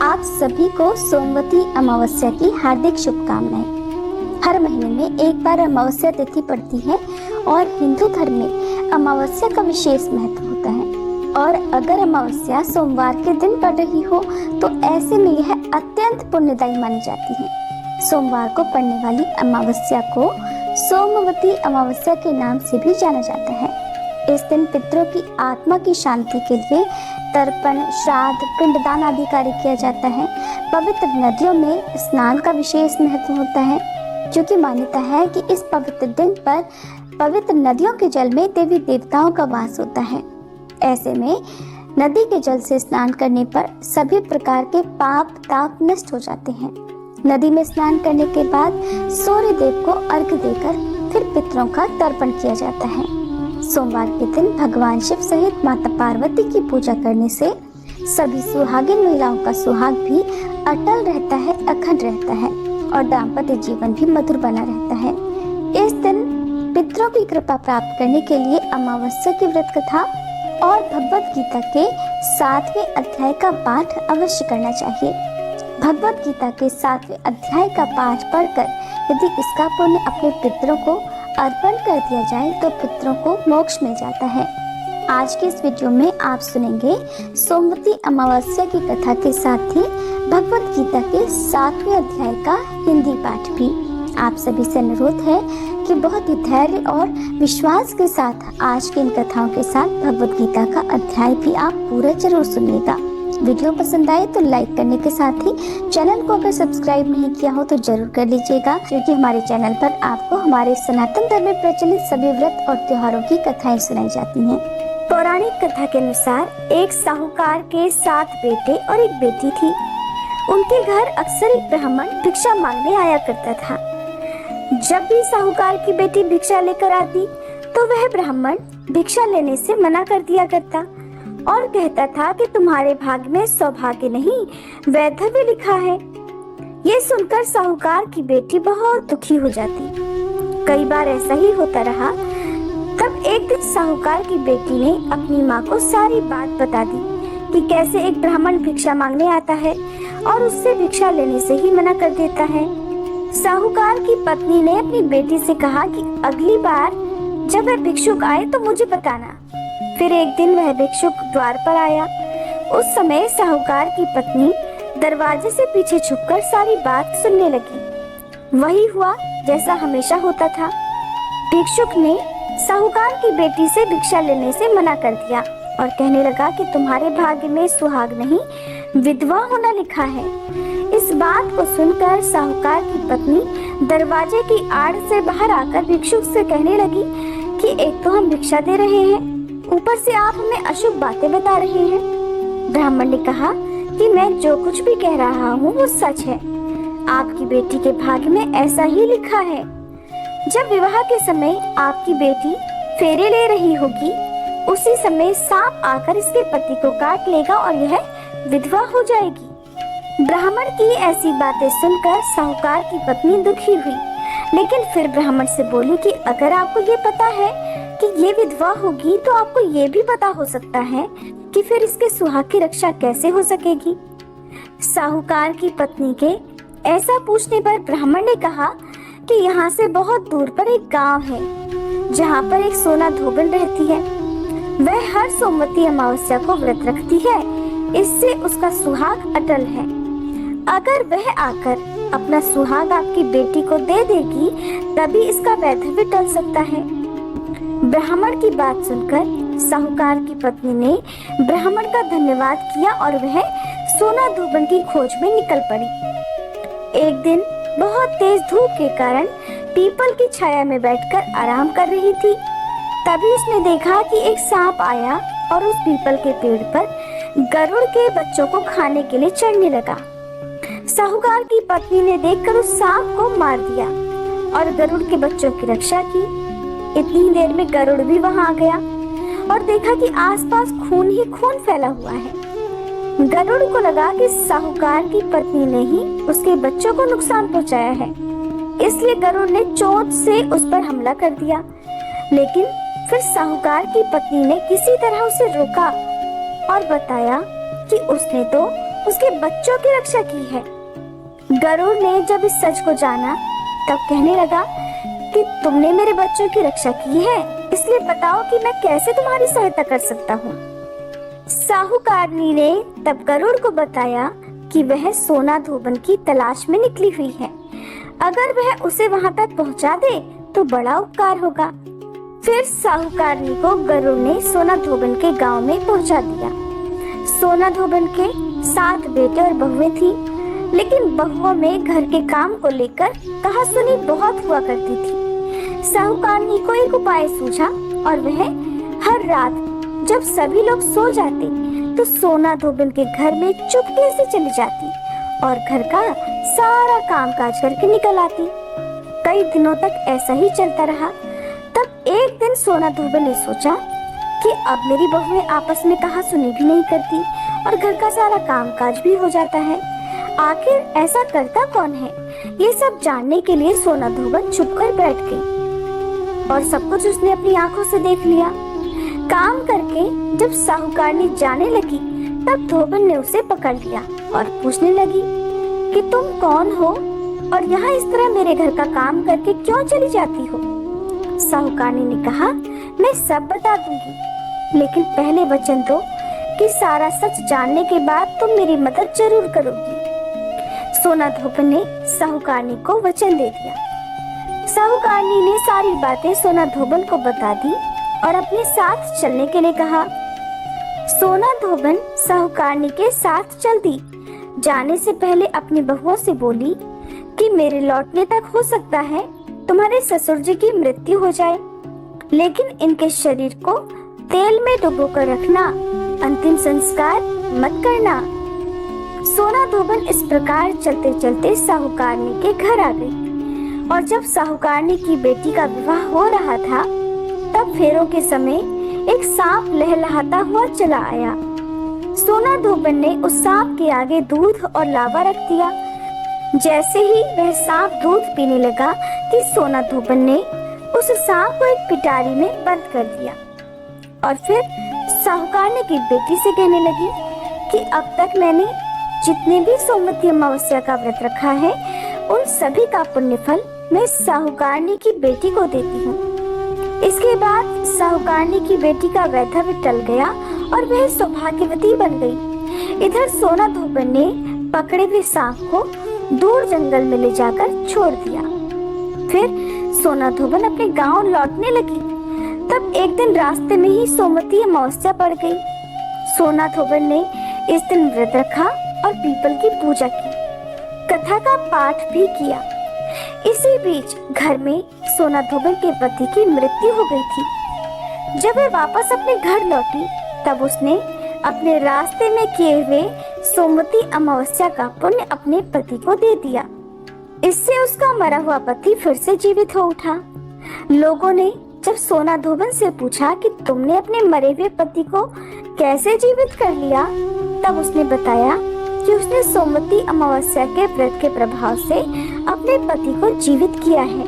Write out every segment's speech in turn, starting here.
आप सभी को सोमवती अमावस्या की हार्दिक शुभकामनाएं। हर महीने में एक बार अमावस्या तिथि पड़ती है और हिंदू धर्म में अमावस्या का विशेष महत्व होता है। और अगर अमावस्या सोमवार के दिन पड़ रही हो तो ऐसे में यह अत्यंत पुण्यदायी मानी जाती है। सोमवार को पड़ने वाली अमावस्या को सोमवती अमावस्या के नाम से भी जाना जाता है। इस दिन पितरों की आत्मा की शांति के लिए तर्पण, श्राद्ध, पिंडदान आदि कार्य किया जाता है। पवित्र नदियों में स्नान का विशेष महत्व होता है, क्योंकि मान्यता है कि इस पवित्र दिन पर पवित्र नदियों के जल में देवी देवताओं का वास होता है। ऐसे में नदी के जल से स्नान करने पर सभी प्रकार के पाप ताप नष्ट हो जाते हैं। नदी में स्नान करने के बाद सूर्य देव को अर्घ्य देकर फिर पितरों का तर्पण किया जाता है। सोमवार के दिन भगवान शिव सहित माता पार्वती की पूजा करने से सभी सुहागिन महिलाओं का सुहाग भी अटल रहता है, अखंड रहता है और दाम्पत्य जीवन भी मधुर बना रहता है। इस दिन पितरों की कृपा प्राप्त करने के लिए अमावस्या की व्रत कथा और भगवत गीता के 7वें अध्याय का पाठ अवश्य करना चाहिए। भगवत गीता के 7वें अध्याय का पाठ पढ़कर यदि इसका पुण्य अपने पितरों को अर्पण कर दिया जाए तो पितरों को मोक्ष मिल जाता है। आज के इस वीडियो में आप सुनेंगे सोमवती अमावस्या की कथा के साथ ही भगवत गीता के 7वें अध्याय का हिंदी पाठ भी। आप सभी से अनुरोध है कि बहुत ही धैर्य और विश्वास के साथ आज की इन कथाओं के साथ भगवत गीता का अध्याय भी आप पूरा जरूर सुनिएगा। वीडियो पसंद आए तो लाइक करने के साथ ही चैनल को अगर सब्सक्राइब नहीं किया हो तो जरूर कर लीजिएगा, क्योंकि हमारे चैनल पर आपको हमारे सनातन धर्म में प्रचलित सभी व्रत और त्योहारों की कथाएं सुनाई जाती हैं। पौराणिक कथा के अनुसार एक साहूकार के 7 बेटे और एक बेटी थी। उनके घर अक्सर एक ब्राह्मण भिक्षा मांगने आया करता था। जब भी साहूकार की बेटी भिक्षा लेकर आती तो वह ब्राह्मण भिक्षा लेने से मना कर दिया करता और कहता था कि तुम्हारे भाग्य में सौभाग्य नहीं वैधव्य लिखा है। ये सुनकर साहूकार की बेटी बहुत दुखी हो जाती। कई बार ऐसा ही होता रहा। तब एक दिन साहूकार की बेटी ने अपनी माँ को सारी बात बता दी कि कैसे एक ब्राह्मण भिक्षा मांगने आता है और उससे भिक्षा लेने से ही मना कर देता है। साहूकार की पत्नी ने अपनी बेटी से कहा कि अगली बार जब वह भिक्षुक आए तो मुझे बताना। फिर एक दिन वह भिक्षुक द्वार पर आया। उस समय साहूकार की पत्नी दरवाजे से पीछे छुपकर सारी बात सुनने लगी। वही हुआ जैसा हमेशा होता था। भिक्षुक ने साहूकार की बेटी से भिक्षा लेने से मना कर दिया और कहने लगा कि तुम्हारे भाग्य में सुहाग नहीं विधवा होना लिखा है। इस बात को सुनकर साहूकार की पत्नी दरवाजे की आड़ से बाहर आकर भिक्षुक से कहने लगी कि एक तो हम भिक्षा दे रहे हैं, ऊपर से आप हमें अशुभ बातें बता रहे हैं। ब्राह्मण ने कहा कि मैं जो कुछ भी कह रहा हूँ वो सच है। आपकी बेटी के भाग्य में ऐसा ही लिखा है। जब विवाह के समय आपकी बेटी फेरे ले रही होगी, उसी समय सांप आकर इसके पति को काट लेगा और यह विधवा हो जाएगी। ब्राह्मण की ऐसी बातें सुनकर साहूकार की पत्नी दुखी हुई, लेकिन फिर ब्राह्मण से बोली कि अगर आपको ये पता है कि ये विधवा होगी तो आपको ये भी पता हो सकता है कि फिर इसके सुहाग की रक्षा कैसे हो सकेगी। साहूकार की पत्नी के ऐसा पूछने पर ब्राह्मण ने कहा कि यहाँ से बहुत दूर पर एक गांव है जहाँ पर एक सोना धोबन रहती है। वह हर सोमवती अमावस्या को व्रत रखती है, इससे उसका सुहाग अटल है। अगर वह आकर अपना सुहाग आपकी बेटी को दे देगी तभी इसका वैधव्य टल सकता है। ब्राह्मण की बात सुनकर साहूकार की पत्नी ने ब्राह्मण का धन्यवाद किया और वह सोना धोबन की खोज में निकल पड़ी। एक दिन बहुत तेज धूप के कारण पीपल की छाया में बैठकर आराम कर रही थी। तभी उसने देखा कि एक सांप आया और उस पीपल के पेड़ पर गरुड़ के बच्चों को खाने के लिए चढ़ने लगा। साहूकार की पत्नी ने देखकर उस सांप को मार दिया और गरुड़ के बच्चों की रक्षा की। इतनी देर में गरुड़ भी वहां आ गया और देखा कि आसपास खून ही खून फैला हुआ है। गरुड़ को लगा कि साहूकार की पत्नी ने ही उसके बच्चों को नुकसान पहुंचाया है, इसलिए गरुड़ ने चोट से उस पर हमला कर दिया। लेकिन फिर साहूकार की पत्नी ने किसी तरह उसे रोका और बताया कि उसने तो उसके बच्चों की रक्षा की है। गरुड़ ने जब इस सच को जाना तब कहने लगा कि तुमने मेरे बच्चों की रक्षा की है, इसलिए बताओ कि मैं कैसे तुम्हारी सहायता कर सकता हूँ। साहूकारनी ने तब गरुड़ को बताया कि वह सोना धोबन की तलाश में निकली हुई है, अगर वह उसे वहां तक पहुंचा दे तो बड़ा उपकार होगा। फिर साहूकारनी को गरुड़ ने सोना धोबन के गांव में पहुंचा दिया। सोना धोबन के 7 बेटे और बहुएं थी, लेकिन बहुओं में घर के काम को लेकर कहासुनी बहुत हुआ करती थी। साहूकारनी को एक उपाय सूझा और वह हर रात जब सभी लोग सो जाते तो सोना धोबन के घर में चुपके से चली जाती और घर का सारा काम काज करके निकल आती। कई दिनों तक ऐसा ही चलता रहा। तब एक दिन सोना धोबन ने सोचा कि अब मेरी बहुएं आपस में कहासुनी भी नहीं करती और घर का सारा काम काज भी हो जाता है, आखिर ऐसा करता कौन है। ये सब जानने के लिए सोना धोबन चुप कर बैठ गई और सब कुछ उसने अपनी आंखों से देख लिया। काम करके जब साहूकारनी जाने लगी तब धोबन ने उसे पकड़ लिया और पूछने लगी कि तुम कौन हो और यहाँ इस तरह मेरे घर का काम करके क्यों चली जाती हो। साहूकारनी ने कहा, मैं सब बता दूंगी, लेकिन पहले वचन दो कि सारा सच जानने के बाद तुम मेरी मदद जरूर करोगी। सोना धोबन ने साहूकारनी को वचन दे दिया। साहूकारनी ने सारी बातें सोना धोबन को बता दी और अपने साथ चलने के लिए कहा। सोना धोबन साहूकारनी के साथ चल दी। जाने से पहले अपनी बहुओं से बोली कि मेरे लौटने तक हो सकता है तुम्हारे ससुर जी की मृत्यु हो जाए, लेकिन इनके शरीर को तेल में डुबोकर रखना, अंतिम संस्कार मत करना। सोना धोबन इस प्रकार चलते चलते साहूकारनी के घर आ गई और जब साहूकारनी की बेटी का विवाह हो रहा था तब फेरों के समय एक सांप लहलहाता हुआ चला आया। सोना धोबन ने उस सांप के आगे दूध और लावा रख दिया। जैसे ही वह सांप दूध पीने लगा कि सोना धोबन ने उस सांप को एक पिटारी में बंद कर दिया और फिर साहूकारनी की बेटी से कहने लगी कि अब तक मैंने जितने भी सोमवती अमावस्या का व्रत रखा है उन सभी का पुण्यफल मैं साहूकारनी की बेटी को देती हूँ। इसके बाद साहूकारनी की बेटी का वैधव्य टल गया और वह सौभाग्यवती बन गई। इधर सोना धोबन ने पकड़े हुए सांप को दूर जंगल में ले जाकर छोड़ दिया। फिर सोना धोबन अपने गांव लौटने लगी। तब एक दिन रास्ते में ही सोमवती अमावस्या पड़ गई। सोना धोबन ने इस दिन व्रत रखा और पीपल की पूजा की, कथा का पाठ भी किया। इसी बीच घर में सोना धोबन के पति की मृत्यु हो गई थी। जब वह वापस अपने घर लौटी तब उसने अपने रास्ते में किए हुए सोमवती अमावस्या का पुण्य अपने पति को दे दिया। इससे उसका मरा हुआ पति फिर से जीवित हो उठा। लोगों ने जब सोना धोबन से पूछा कि तुमने अपने मरे हुए पति को कैसे जीवित कर लिया, तब उसने बताया कि उसने सोमवती अमावस्या के व्रत के प्रभाव से अपने पति को जीवित किया है।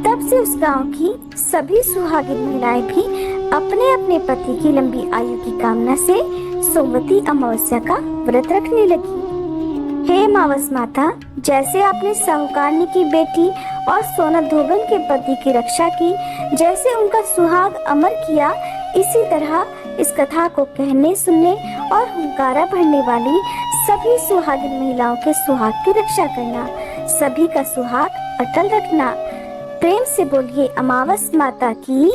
तब से उस गांव की सभी सुहागिन महिलाएं भी अपने अपने पति की लंबी आयु की कामना से सोमवती अमावस्या का व्रत रखने लगी। हे मावस माता, जैसे आपने साहूकारनी की बेटी और सोना धोबन के पति की रक्षा की, जैसे उनका सुहाग अमर किया, इसी तरह इस कथा को कहने सुनने और हुंकारा भरने वाली सभी सुहागिन महिलाओं के सुहाग की रक्षा करना, सभी का सुहाग अटल रखना। प्रेम से बोलिए अमावस माता की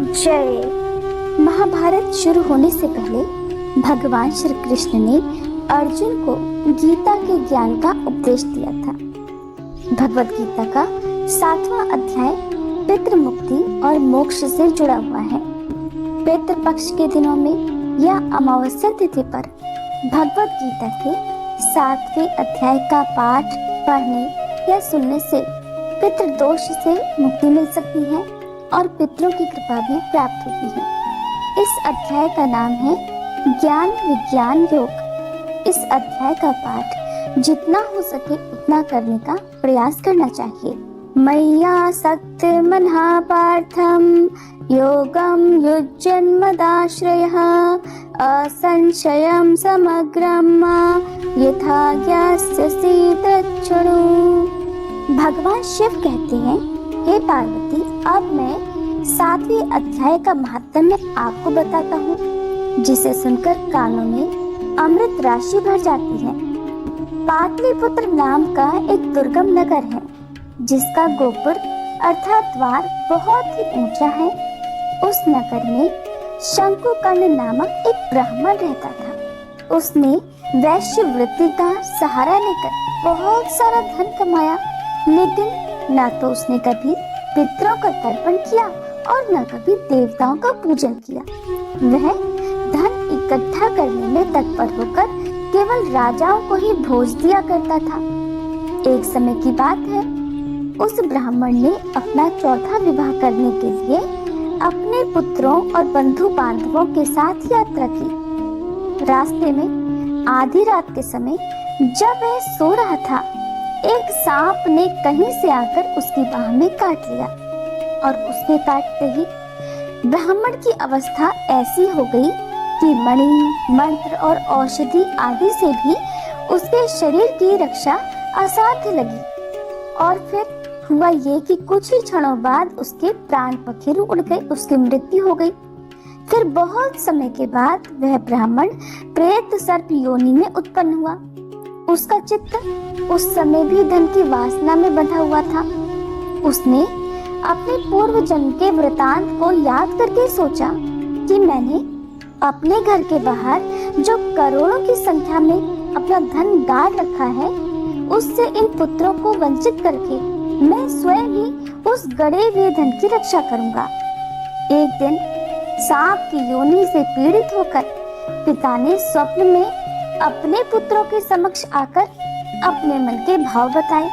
जय। महाभारत शुरू होने से पहले भगवान श्री कृष्ण ने अर्जुन को गीता के ज्ञान का उपदेश दिया था। भगवत गीता का 7वां अध्याय पितृ मुक्ति और मोक्ष से जुड़ा हुआ है। पितृ पक्ष के दिनों में या अमावस्या तिथि पर भगवत गीता के 7वें अध्याय का पाठ पढ़ने या सुनने से पितृदोष से मुक्ति मिल सकती है और पितरों की कृपा भी प्राप्त होती है। इस अध्याय का नाम है ज्ञान विज्ञान योग। इस अध्याय का पाठ जितना हो सके उतना करने का प्रयास करना चाहिए। मय्यासक्त मनः पार्थं योगं युज्यन्मदाश्रयः असंशयं समग्रं यथा ज्ञास्यसि तच्छृणु। भगवान शिव कहते हैं, हे पार्वती, अब मैं 7वें अध्याय का महात्म्य आपको बताता हूँ, जिसे सुनकर कानों में अमृत राशि भर जाती है। पाटलिपुत्र नाम का एक दुर्गम नगर है, जिसका गोपुर अर्थात द्वार बहुत ही ऊंचा है। उस नगर में शंकुकर्ण नामक एक ब्राह्मण रहता था। उसने वैश्य वृत्ति का सहारा लेकर बहुत सारा धन कमाया, लेकिन न तो उसने कभी पितरों का तर्पण किया और न कभी देवताओं का पूजन किया। वह धन इकट्ठा करने में तत्पर होकर केवल राजाओं को ही भोज दिया करता था। एक समय की बात है, उस ब्राह्मण ने अपना चौथा विवाह करने के लिए अपने पुत्रों और बंधु बांधवों के साथ यात्रा की। रास्ते में आधी रात के समय जब वह सो रहा था, एक सांप ने कहीं से आकर उसकी बाह में काट लिया और उसके काटते ही ब्राह्मण की अवस्था ऐसी हो गई कि मणि, मंत्र और औषधि आदि से भी उसके शरीर की रक्षा असाध्य लगी। और फिर हुआ ये कि कुछ ही क्षणों बाद उसके प्राण पखेरु उड़ गए, उसकी मृत्यु हो गई। फिर बहुत समय के बाद वह ब्राह्मण प्रेत सर्प योनि में उत्पन्न हुआ। उसका चित्त उस समय भी धन की वासना में बंधा हुआ था। उसने अपने पूर्व जन्म के वृतांत को याद करके सोचा कि मैंने अपने घर के बाहर जो करोड़ों की संख्या में अपना धन गाड़ रखा है, उससे इन पुत्रों को वंचित करके मैं स्वयं ही उस गड़े हुए धन की रक्षा करूंगा। एक दिन सांप की योनि से पीड़ित होकर पिता ने स्वप्न में अपने पुत्रों के समक्ष आकर अपने मन के भाव बताए।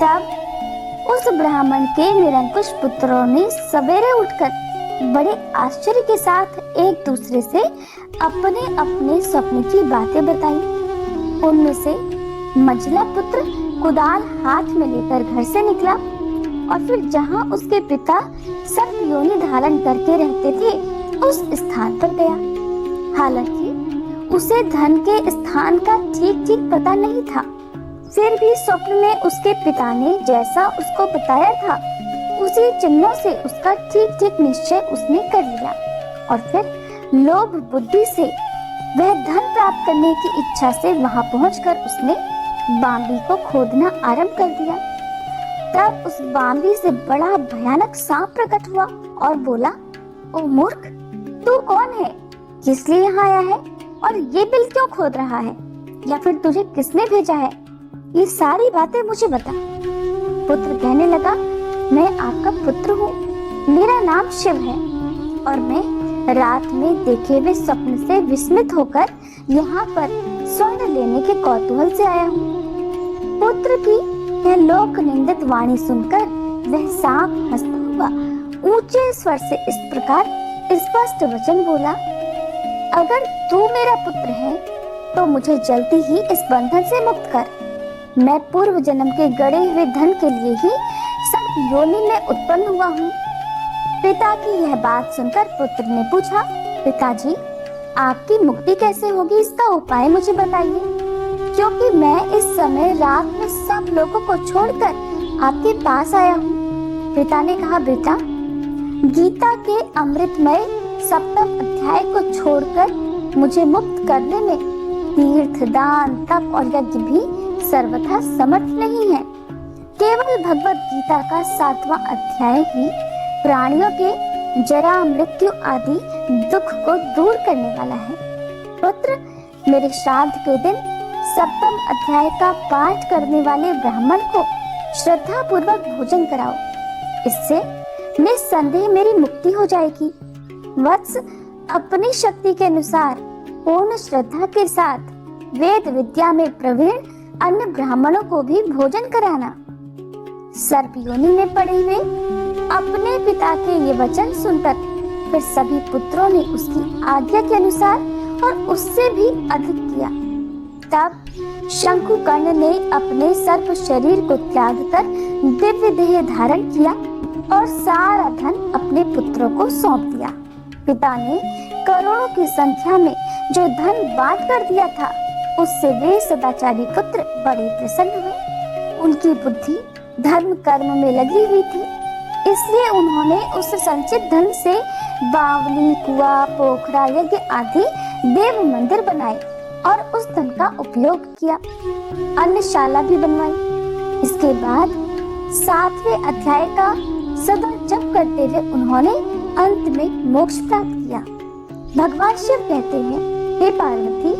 तब उस ब्राह्मण के निरंकुश पुत्रों ने सवेरे उठकर बड़े आश्चर्य के साथ एक दूसरे से अपने अपने स्वप्न की बातें बताई। उनमें से मझला पुत्र कुदाल हाथ में लेकर घर से निकला और फिर जहां उसके पिता सर्प योनि धारण करके रहते थे, उस स्थान पर गया। हालांकि उसे धन के स्थान का ठीक ठीक पता नहीं था, फिर भी स्वप्न में उसके पिता ने जैसा उसको बताया था, उसी चिन्हों से उसका ठीक ठीक निश्चय उसने कर लिया। और फिर लोभ बुद्धि से वह धन प्राप्त करने की इच्छा से वहां पहुंचकर उसने बांबी को खोदना आरंभ कर दिया। तब उस बांबी से बड़ा भयानक सांप प्रकट हुआ और बोला, ओ मूर्ख, तू कौन है, किस लिए यहाँ आया है और ये बिल क्यों खोद रहा है, या फिर तुझे किसने भेजा है, ये सारी बातें मुझे बता। पुत्र कहने लगा, मैं आपका पुत्र हूँ, मेरा नाम शिव है और मैं रात में देखे हुए स्वप्न से विस्मित होकर यहाँ पर स्वर्ण लेने के कौतूहल से आया हूँ। पुत्र की यह लोक निंदित वाणी सुनकर वह सांप हंसता हुआ ऊंचे स्वर से इस प्रकार स्पष्ट वचन बोला, अगर तू मेरा पुत्र है तो मुझे जल्दी ही इस बंधन से मुक्त कर। मैं पूर्व जन्म के गड़े हुए धन के लिए ही सर्प योनि में उत्पन्न हुआ हूँ। पिता की यह बात सुनकर पुत्र ने पूछा, पिताजी, आपकी मुक्ति कैसे होगी, इसका उपाय मुझे बताइए, क्योंकि मैं इस समय रात में सब लोगों को छोड़कर आपके पास आया हूँ। पिता ने कहा, बेटा, गीता के अमृतमय 7वें अध्याय को छोड़कर मुझे मुक्त करने में तीर्थ, दान, तप और यज्ञ भी सर्वथा समर्थ नहीं है। केवल भगवत गीता का 7वां अध्याय ही प्राणियों के जरा, मृत्यु आदि दुख को दूर करने वाला है। पुत्र, मेरे श्राद्ध के दिन 7वें अध्याय का पाठ करने वाले ब्राह्मण को श्रद्धा पूर्वक भोजन कराओ, इससे निस्संदेह मेरी मुक्ति हो जाएगी। वत्स, अपनी शक्ति के अनुसार पूर्ण श्रद्धा के साथ वेद विद्या में प्रवीण अन्य ब्राह्मणों को भी भोजन कराना। सर्प योनि में पड़े हुए अपने पिता के ये वचन सुनकर फिर सभी पुत्रों ने उसकी आज्ञा के अनुसार और उससे भी अधिक किया। तब शंकुकर्ण ने अपने सर्प शरीर को त्याग कर दिव्य देह धारण किया और सारा धन अपने पुत्रों को सौंप दिया। पिता ने करोड़ों की संख्या में जो धन बांट कर दिया था, उससे वे सदाचारी पुत्र बड़े प्रसन्न हुए। उनकी बुद्धि धर्म कर्म में लगी हुई थी, इसलिए उन्होंने उस संचित धन से बावली, कुआं, पोखरा, यज्ञ आदि देव मंदिर बनाए और उस धन का उपयोग किया। अन्नशाला भी बनवाई। इसके बाद 7वें अध्याय का सदा जप करते हुए उन्होंने अंत में मोक्ष प्राप्त किया। भगवान शिव कहते हैं, हे पार्वती,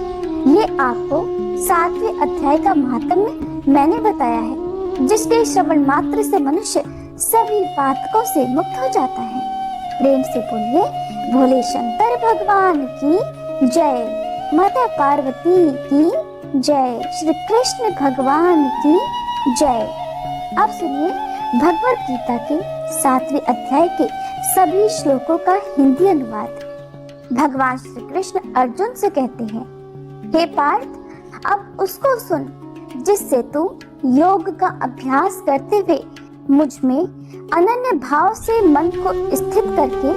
ये आपको 7वें अध्याय का महात्म्य मैंने बताया है, जिसके श्रवण मात्र से मनुष्य सभी पातकों से मुक्त हो जाता है। प्रेम से बोलिए, भोले शंकर भगवान की जय, माता पार्वती की जय, श्री कृष्ण भगवान की जय। अब सुनिए भगवद गीता के 7वें अध्याय के सभी श्लोकों का हिंदी अनुवाद। भगवान श्री कृष्ण अर्जुन से कहते हैं, हे पार्थ, अब उसको सुन जिससे तू योग का अभ्यास करते हुए मुझ में अनन्य भाव से मन को स्थित करके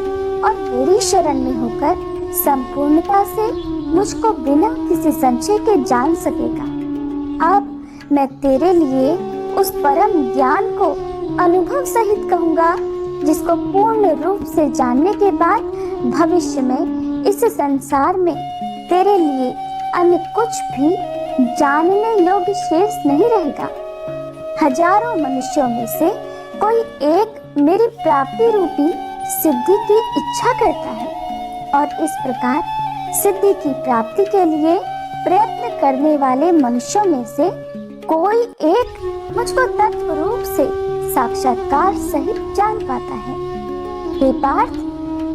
और मेरी शरण में होकर संपूर्णता से मुझको बिना किसी संशय के जान सकेगा। अब मैं तेरे लिए उस परम ज्ञान को अनुभव सहित कहूँगा, जिसको पूर्ण रूप से जानने के बाद भविष्य में इस संसार में तेरे लिए अन्य कुछ भी जानने योग्य शेष नहीं रहेगा। हजारों मनुष्यों में से कोई एक मेरी प्राप्ति रूपी सिद्धि की इच्छा करता है और इस प्रकार सिद्धि की प्राप्ति के लिए प्रयत्न करने वाले मनुष्यों में से कोई एक मुझको तत्व रूप से साक्षात्कार सहित जान पाता है। हे पार्थ,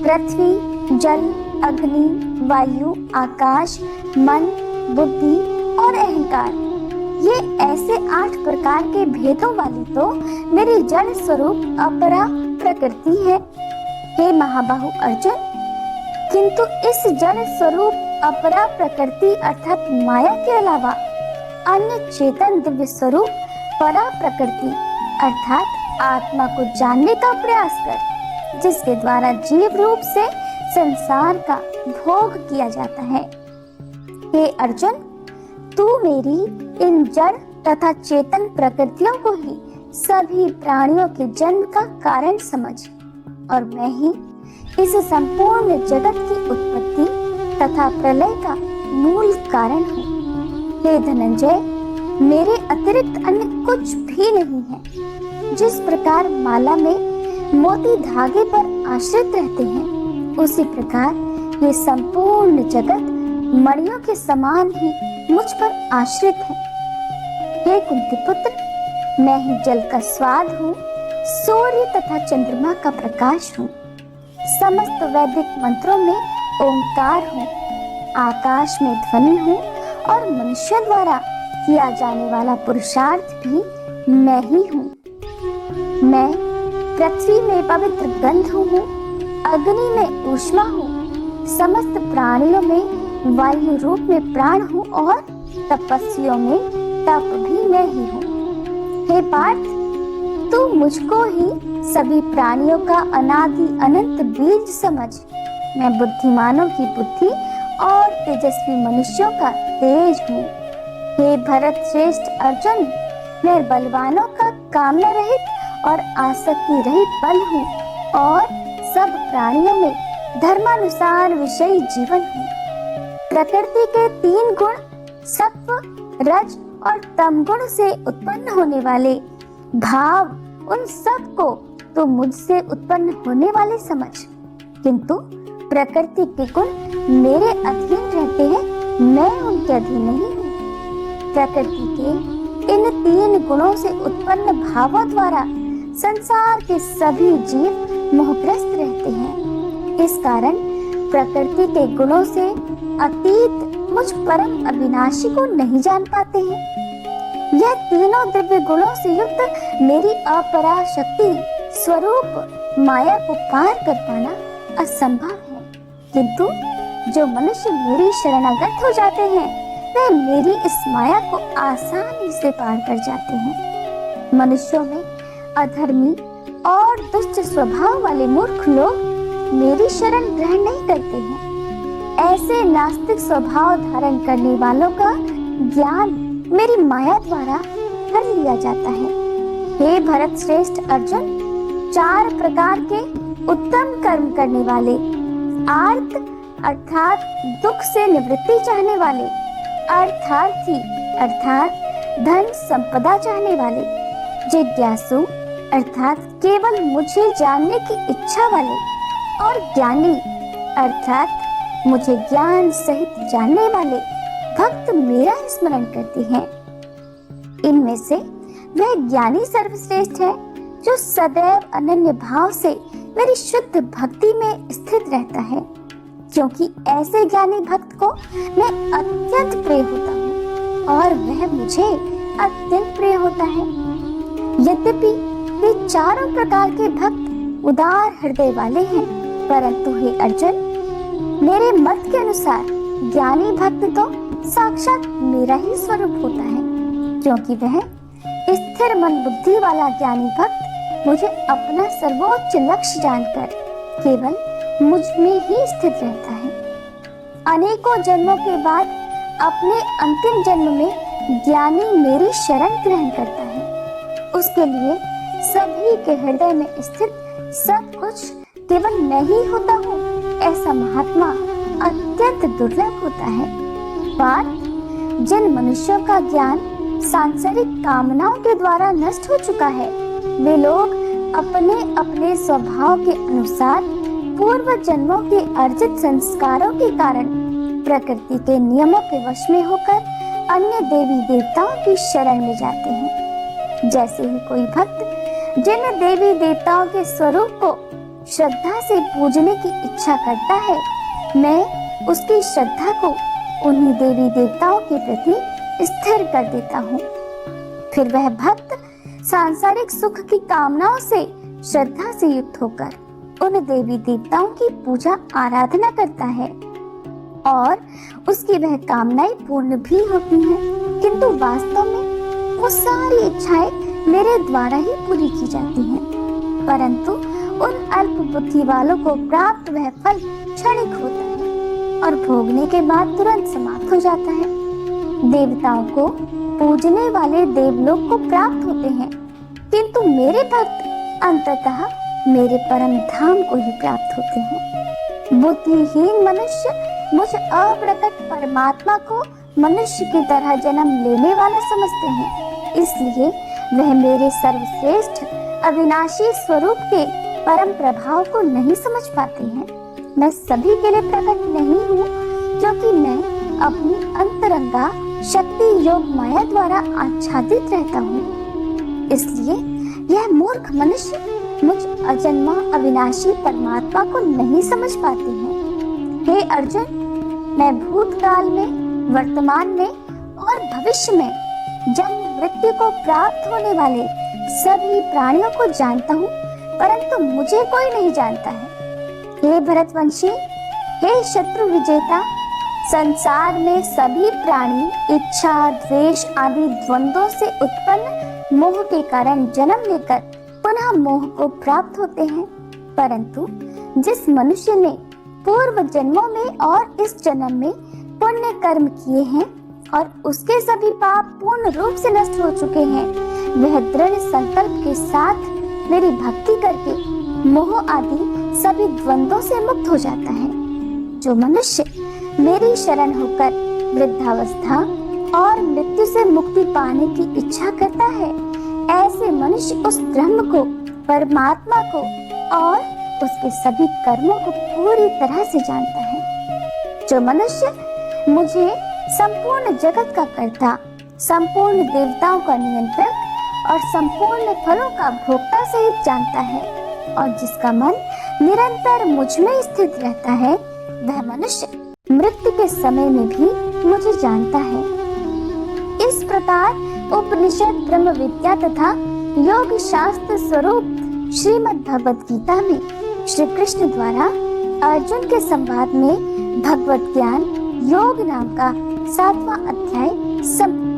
पृथ्वी, जल, अग्नि, वायु, आकाश, मन, बुद्धि और अहंकार, ये ऐसे 8 प्रकार के भेदों वाली तो मेरी जड़ स्वरूप अपरा प्रकृति है। हे महाबाहु अर्जुन, किंतु इस जड़ स्वरूप अपरा प्रकृति अर्थात माया के अलावा अन्य चेतन दिव्य स्वरूप परा प्रकृति अर्थात आत्मा को जानने का प्रयास कर, जिसके द्वारा जीव रूप से संसार का भोग किया जाता है। हे अर्जुन, तू मेरी इन जड़ तथा चेतन प्रकृतियों को ही सभी प्राणियों के जन्म का कारण समझ, और मैं ही इस संपूर्ण जगत की उत्पत्ति तथा प्रलय का मूल कारण हूँ। हे धनंजय, मेरे अतिरिक्त अन्य कुछ भी नहीं है। जिस प्रकार माला में मोती धागे पर आश्रित रहते हैं, उसी प्रकार ये संपूर्ण जगत मणियों के समान ही मुझ पर आश्रित है। हे कुंती पुत्र, मैं ही जल का स्वाद हूँ, सूर्य तथा चंद्रमा का प्रकाश हूँ, समस्त वैदिक मंत्रों में ओंकार हूँ, आकाश में ध्वनि हूँ और मनुष्य द्वारा किया जाने वाला पुरुषार्थ भी मैं ही हूँ। मैं पृथ्वी में पवित्र गंध हूँ, अग्नि में ऊष्मा हूँ, समस्त प्राणियों में वायु रूप में प्राण हूँ और तपस्वियों में तप भी मैं ही हूँ। हे पार्थ, तू मुझको ही सभी प्राणियों का अनादि अनंत बीज समझ। मैं बुद्धिमानों की बुद्धि और तेजस्वी मनुष्यों का तेज हूँ। हे भरत श्रेष्ठ अर्जुन, मैं बलवानों का कामना रहित और आसक्ति रहित बल हूँ और सब प्राणियों में धर्मानुसार विषयी जीवन हूँ। प्रकृति के 3 गुण सत्व, रज और तम गुण से उत्पन्न होने वाले भाव, उन सब को तो मुझसे उत्पन्न होने वाले समझ, किंतु प्रकृति के गुण मेरे अधीन रहते हैं, मैं उनके अधीन नहीं हूँ। प्रकृति के इन 3 गुणों से उत्पन्न भावों द्वारा संसार के सभी जीव मोहग्रस्त रहते हैं। इस कारण प्रकृति के गुणों से अतीत मुझ परम अविनाशी को नहीं जान पाते हैं। यह तीनों दिव्य गुणों से युक्त मेरी अपरा शक्ति स्वरूप माया को पार कर पाना असंभव है, किंतु जो मनुष्य मेरी शरणागत हो जाते हैं वे मेरी इस माया को आसानी से पार कर जाते हैं। मनुष्यों में अधर्मी और दुष्ट स्वभाव वाले मूर्ख लोग मेरी शरण ग्रहण नहीं करते हैं। ऐसे नास्तिक स्वभाव धारण करने वालों का ज्ञान मेरी माया द्वारा कर लिया जाता है। हे भरत श्रेष्ठ अर्जुन, 4 प्रकार के उत्तम कर्म करने वाले, आर्त अर्थात दुख से निवृत्ति चाहने वाले, अर्थार्थी अर्थात धन संपदा चाहने वाले, जिज्ञासु अर्थात केवल मुझे जानने की इच्छा वाले, और ज्ञानी अर्थात मुझे ज्ञान सहित जानने वाले भक्त मेरा स्मरण करते हैं। इनमें से वह ज्ञानी सर्वश्रेष्ठ है जो सदैव अनन्य भाव से मेरी शुद्ध भक्ति में स्थित रहता है, क्योंकि ऐसे ज्ञानी भक्त को मैं अत्यंत प्रिय होता हूँ और वह मुझे अत्यंत प्रिय होता है। यद्यपि ये चारों प्रकार के भक्त उदार हृदय वाले हैं, परंतु हे अर्जुन, मेरे मत के अनुसार ज्ञानी भक्त तो साक्षात मेरा ही स्वरूप होता है, क्योंकि वह स्थिर मन बुद्धि वाला ज्ञानी भक्त मुझे अपना सर्वोच्च लक्ष्य जानकर केवल मुझ में ही स्थित रहता है। अनेकों जन्मों के बाद अपने अंतिम जन्म में ज्ञानी मेरी शरण ग्रहण करता है। उसके लिए सभी के हृदय में स्थित सब कुछ केवल मैं ही होता हूँ, ऐसा महात्मा अत्यंत दुर्लभ होता है। बात जिन मनुष्यों का ज्ञान सांसारिक कामनाओं के द्वारा नष्ट हो चुका है, वे लोग अपने अपने स्वभाव के अनुसार पूर्व जन्मों के अर्जित संस्कारों के कारण प्रकृति के नियमों के वश में होकर अन्य देवी देवताओं की शरण में जाते हैं। जैसे ही कोई भक्त जिन देवी देवताओं के स्वरूप को श्रद्धा से पूजने की इच्छा करता है, मैं उसकी श्रद्धा को उन्हीं देवी देवताओं के प्रति स्थिर कर देता हूँ। फिर वह भक्त सांसारिक सुख की कामनाओं से श्रद्धा से युक्त होकर उन देवी देवताओं की पूजा आराधना करता है और उसकी वह कामनाएं पूर्ण भी होती हैं, किंतु वास्तव में वो सारी इच्छाएं मेरे द्वारा ही पूरी की जाती हैं। परंतु उन अल्प बुद्धि वालों को प्राप्त वह फल क्षणिक होता है और भोगने के बाद तुरंत समाप्त हो जाता है। देवताओं को पूजने वाले देवलोक को प्राप्त होते हैं, किंतु मेरे भक्त अंततः मेरे परम धाम को ही प्राप्त होते हैं। बुद्धिहीन मनुष्य मुझ अप्रकट परमात्मा को मनुष्य की तरह जन्म लेने वाला समझते हैं, इसलिए वह मेरे सर्वश्रेष्ठ अविनाशी स्वरूप के परम प्रभाव को नहीं समझ पाते हैं। मैं सभी के लिए प्रकट नहीं हूँ, क्योंकि मैं अपनी अंतरंगा शक्ति योग माया द्वारा आच्छादित रहता हूँ। इसलिए यह मूर्ख मनुष्य मुझ अजन्मा अविनाशी परमात्मा को नहीं समझ पाते हैं। हे अर्जुन, मैं भूतकाल में, वर्तमान में और भविष्य में जन्म मृत्यु को प्राप्त होने वाले सभी प्राणियों को जानता हूँ, परंतु मुझे कोई नहीं जानता है। हे भरतवंशी, हे शत्रु विजेता, संसार में सभी प्राणी इच्छा, द्वेष आदि द्वंद्वों से उत्पन्न मोह के कारण जन्म लेकर पुनः मोह को प्राप्त होते हैं, परंतु जिस मनुष्य ने पूर्व जन्मों में और इस जन्म में पुण्य कर्म किए हैं और उसके सभी पाप पूर्ण रूप से नष्ट हो चुके हैं, वह दृढ़ संकल्प के साथ मेरी भक्ति करके मोह आदि सभी द्वंद्वों से मुक्त हो जाता है। जो मनुष्य मेरी शरण होकर वृद्धावस्था और मृत्यु से मुक्ति पाने की इच्छा करता है, ऐसे मनुष्य उस ब्रह्म को, परमात्मा को और उसके सभी कर्मों को पूरी तरह से जानता है। जो मनुष्य मुझे संपूर्ण जगत का कर्ता, संपूर्ण देवताओं का नियंत्रक और संपूर्ण फलों का भोक्ता सहित जानता है और जिसका मन निरंतर मुझ में स्थित रहता है, वह मनुष्य मृत्यु के समय में भी मुझे जानता है। इस प्रकार उपनिषद, ब्रह्म विद्या तथा योग शास्त्र स्वरूप श्रीमद् भगवत गीता में श्री कृष्ण द्वारा अर्जुन के संवाद में भगवत ज्ञान योग नाम का 7वां अध्याय संपत्ति।